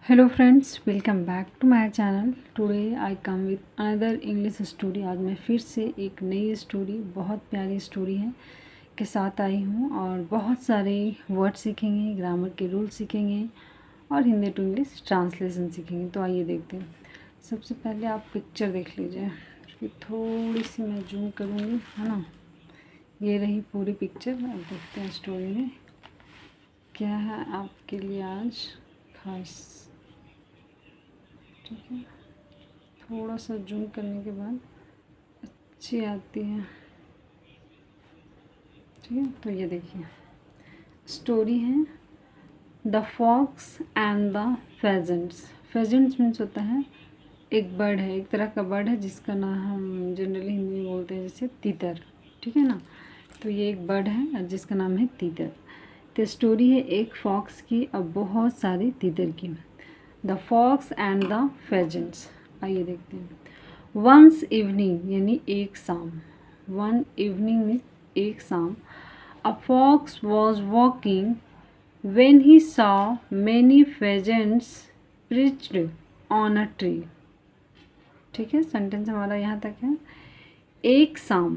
Hello friends, welcome back to my channel. Today I come with another English story. आज मैं फिर से एक नई स्टोरी, बहुत प्यारी स्टोरी है के साथ आई हूँ और बहुत सारे वर्ड सीखेंगे, ग्रामर के रूल सीखेंगे और हिंदी टू इंग्लिश ट्रांसलेशन सीखेंगे। तो आइए देखते हैं। सबसे पहले आप पिक्चर देख लीजिए। उसकी थोड़ी सी मैं जूम करूँगी, है ना। ये रही पूरी पिक्चर। अब देखते हैं स्टोरी में क्या है आपके लिए आज खास। ठीक है, थोड़ा सा जूम करने के बाद अच्छी आती है। ठीक है, तो ये देखिए स्टोरी है the fox and the pheasants. Pheasants means होता है एक बर्ड है, एक तरह का बर्ड है जिसका नाम हम जनरली हिंदी में बोलते हैं जैसे तीतर। ठीक है ना। तो ये एक बर्ड है जिसका नाम है तीतर। तो स्टोरी है एक फॉक्स की अब बहुत सारी तीतर की। The fox and the pheasants. आइए देखते हैं। वंस इवनिंग यानी एक शाम। वन इवनिंग में एक शाम। A fox was walking when he saw many pheasants perched on a tree। ठीक है, सेंटेंस हमारा यहाँ तक है। एक शाम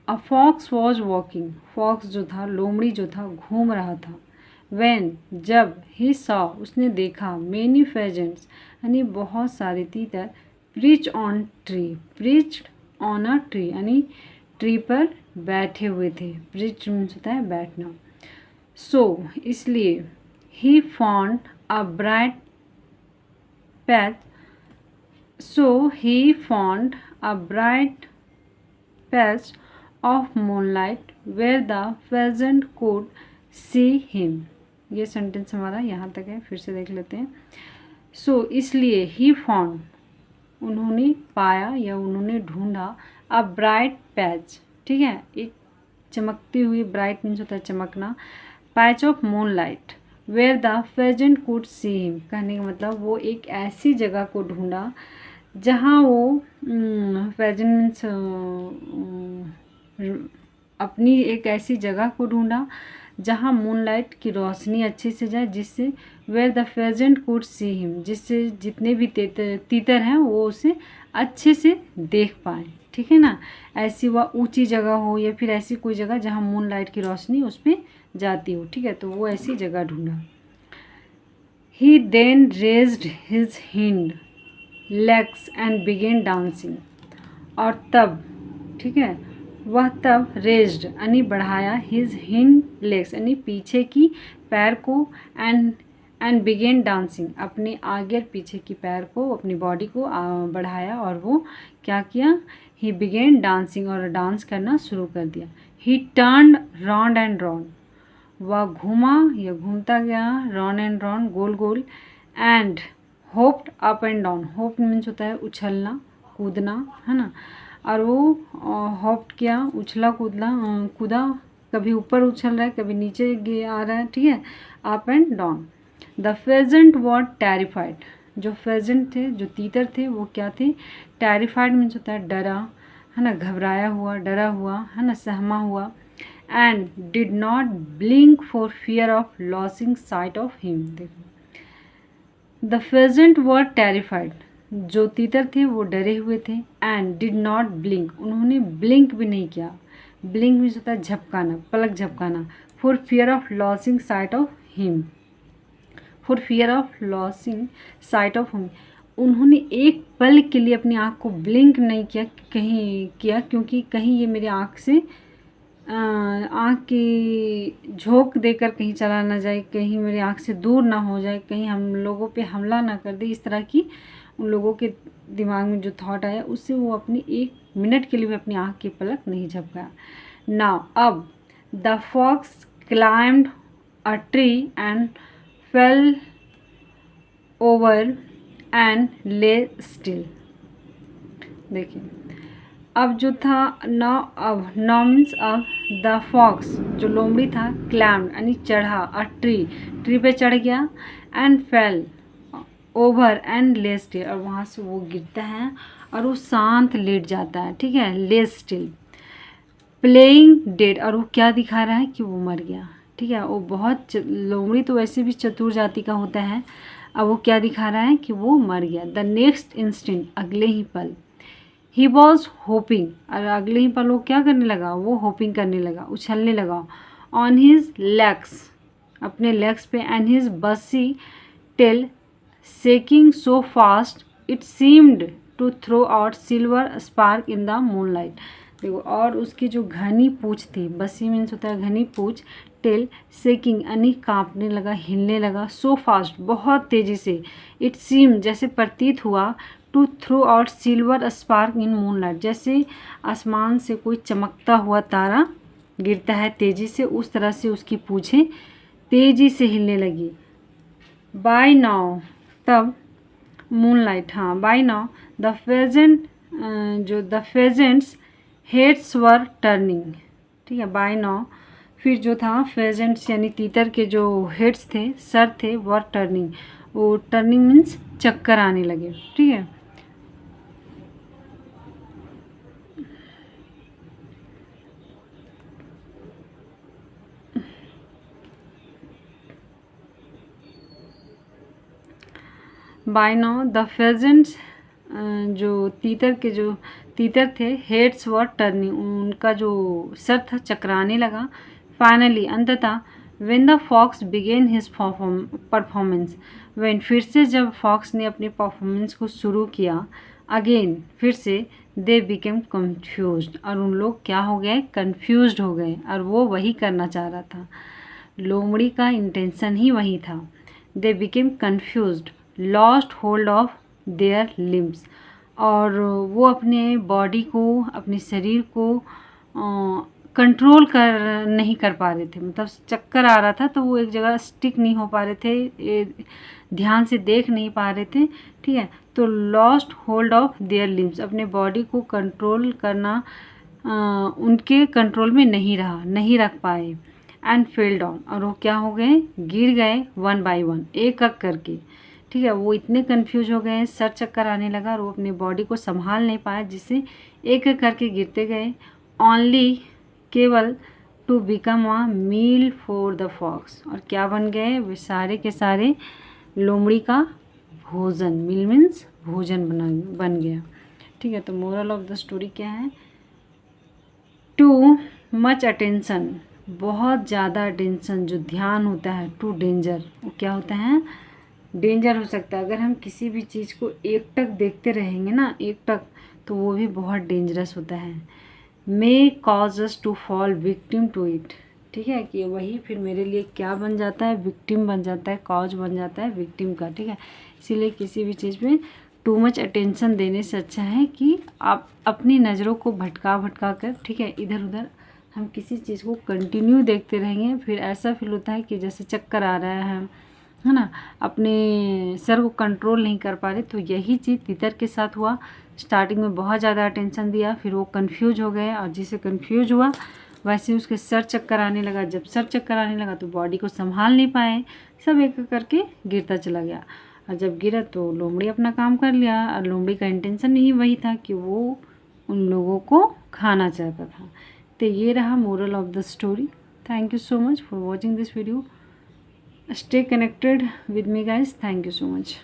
a fox was walking, fox जो था, लोमड़ी जो था, घूम रहा था। when जब, ही saw उसने देखा, many pheasants यानी बहुत सारे तीतर, perched on tree, perched on a tree यानी ट्री पर बैठे हुए थे। perched मीन्स होता है बैठना। सो इसलिए he found a bright path. So he found a bright patch of moonlight where the pheasant could see him. ये सेंटेंस हमारा यहाँ तक है, फिर से देख लेते हैं। सो इसलिए ही फाउंड उन्होंने पाया या उन्होंने ढूंढा अ ब्राइट पैच। ठीक है, एक चमकती हुई, ब्राइट मीन्स होता है चमकना, patch of moonlight where the pheasant could see him. कहने का मतलब वो एक ऐसी जगह को ढूंढा जहाँ वो फेजेंट मीन्स अपनी एक ऐसी जगह को ढूंढा जहाँ मूनलाइट की रोशनी अच्छे से जाए, जिससे where the pheasant could see him, जिससे जितने भी तीतर हैं वो उसे अच्छे से देख पाए। ठीक है ना। ऐसी वह ऊंची जगह हो या फिर ऐसी कोई जगह जहाँ मूनलाइट की रोशनी उस पर जाती हो। ठीक है, तो वो ऐसी जगह ढूंढा। He then raised his hind legs and began dancing. और तब, ठीक है, वह तब रेज्ड यानी बढ़ाया, हिज हिंड लेग्स यानी पीछे की पैर को, एंड बिगेन डांसिंग अपने आगे और पीछे की पैर को, अपनी बॉडी को बढ़ाया और वो क्या किया, ही बिगेन डांसिंग और डांस करना शुरू कर दिया। ही टर्न्ड राउंड एंड राउंड, वह घूमा या घूमता गया, round and round goal goal, and hoped up and down. Hope means होता है उछलना कूदना, है ना। और वो होप्ड किया, उछला कूदा, कभी ऊपर उछल रहा है, कभी नीचे आ रहा है। ठीक है, up and down. The pheasant was terrified, जो फेजेंट थे, जो तीतर थे, वो क्या थे, टेरिफाइड मीन्स होता है डरा, है ना, घबराया हुआ, डरा हुआ, है ना, सहमा हुआ। And did not blink for fear of losing sight of him. देखो, द फेजेंट वर टेरिफाइड, जो तीतर थे वो डरे हुए थे। एंड डिड नॉट ब्लिंक, उन्होंने ब्लिंक भी नहीं किया। ब्लिंक मीन्स होता है झपकाना, पलक झपकाना। For fear of losing sight of him, for fear of losing sight of him, उन्होंने एक पल के लिए अपनी आँख को ब्लिंक नहीं किया, क्योंकि कहीं ये मेरी आँख से आँख की झोंक देकर कहीं चला ना जाए, कहीं मेरी आँख से दूर ना हो जाए, कहीं हम लोगों पे हमला ना कर दे। इस तरह की उन लोगों के दिमाग में जो थॉट आया, उससे वो अपनी एक मिनट के लिए भी अपनी आँख की पलक नहीं झपकाया। नाउ अब the fox climbed a tree and fell over and lay still. देखिए, अब जो था नाउ मीन्स अब द फॉक्स जो लोमड़ी था, क्लाइम्ड यानी चढ़ा, अ ट्री पे चढ़ गया, and fell over and lay still, और वहाँ से वो गिरता है और वो शांत लेट जाता है। ठीक है, ले स्टिल प्लेइंग डेड, और वो क्या दिखा रहा है कि वो मर गया। ठीक है, वो बहुत लोमड़ी तो वैसे भी चतुर जाति का होता है, अब वो क्या दिखा रहा है कि वो मर गया। द नेक्स्ट इंस्टेंट, अगले ही पल, ही वॉज होपिंग, और अगले ही पल वो क्या करने लगा, वो होपिंग करने लगा, उछलने लगा, ऑन हिज लेग्स, अपने लेग्स पे, and his bushy tail shaking so fast it seemed to throw out silver spark in the moonlight. देखो, और उसकी जो घनी पूँछ थी, बसी मीन्स होता है घनी पूँछ, टेल शेकिंग यानी कांपने लगा, हिलने लगा, सो फास्ट बहुत तेज़ी से, इट सीम जैसे प्रतीत हुआ, to throw out silver spark in moonlight, जैसे आसमान से कोई चमकता हुआ तारा गिरता है तेज़ी से, उस तरह से उसकी पूँछें तेज़ी से हिलने लगी। बाय नाउ, तब मूनलाइट, हाँ बाय नाउ द फेजेंट, जो द फेजेंट्स हेड्स वर टर्निंग, ठीक है, बाय नाउ फिर जो था फेजेंट्स यानी तीतर के जो हेड्स थे, सर थे, वर टर्निंग, वो टर्निंग मीन्स चक्कर आने लगे, ठीक है। बाय नाउ द फेजेंट्स, जो तीतर थे, हेड्स वर टर्निंग, उनका जो सर था चकराने लगा। फाइनली, अंततः, when the fox began his performance, when फिर से जब फॉक्स ने अपने परफॉर्मेंस को शुरू किया, अगेन फिर से, दे बिकेम कंफ्यूज्ड, और उन लोग क्या हो गए, कंफ्यूज्ड हो गए, और वो वही करना चाह रहा था, लोमड़ी का इंटेंशन ही वही था। They became confused, lost hold of their limbs, और वो अपने बॉडी को, अपने शरीर को कंट्रोल कर नहीं कर पा रहे थे, मतलब चक्कर आ रहा था तो वो एक जगह स्टिक नहीं हो पा रहे थे, ध्यान से देख नहीं पा रहे थे, ठीक है। तो lost hold of their limbs, अपने बॉडी को कंट्रोल करना उनके कंट्रोल में नहीं रख पाए। एंड फेल डाउन, और वो क्या हो गए, गिर गए, वन बाय वन, एक एक करके, ठीक है। वो इतने कंफ्यूज हो गए, सर चक्कर आने लगा, और वो अपनी बॉडी को संभाल नहीं पाए, जिससे एक एक करके गिरते गए। ओनली, केवल, to become a meal for the fox, और क्या बन गए, वे सारे के सारे लोमड़ी का भोजन, मील मीन्स भोजन बन गया, ठीक है। तो मोरल ऑफ द स्टोरी क्या है, टू मच अटेंशन, बहुत ज़्यादा अटेंशन, जो ध्यान होता है, टू डेंजर, वो क्या होता है, डेंजर हो सकता है। अगर हम किसी भी चीज़ को एकटक देखते रहेंगे ना, एकटक, तो वो भी बहुत डेंजरस होता है। May cause us to fall victim to it, ठीक है, कि वही फिर मेरे लिए क्या बन जाता है, विक्टिम बन जाता है, कॉज बन जाता है विक्टिम का, ठीक है। इसीलिए किसी भी चीज़ में टू मच अटेंशन देने से अच्छा है कि आप अपनी नज़रों को भटका कर, ठीक है, इधर उधर हम किसी चीज़ को कंटिन्यू देखते रहेंगे, फिर ऐसा फील होता है कि जैसे चक्कर आ रहा है ना, अपने सर को कंट्रोल नहीं कर पा रहे। तो यही चीज़ तीतर के साथ हुआ, स्टार्टिंग में बहुत ज़्यादा अटेंशन दिया, फिर वो कंफ्यूज हो गए, और जिसे कंफ्यूज हुआ वैसे उसके सर चक्कर आने लगा, जब सर चक्कर आने लगा तो बॉडी को संभाल नहीं पाए, सब एक एक करके गिरता चला गया, और जब गिरा तो लोमड़ी अपना काम कर लिया, और लोमड़ी का इंटेंशन ही वही था कि वो उन लोगों को खाना चाहता था। तो ये रहा moral of the story. Thank you so much for watching this video. Stay connected with me guys. Thank you so much.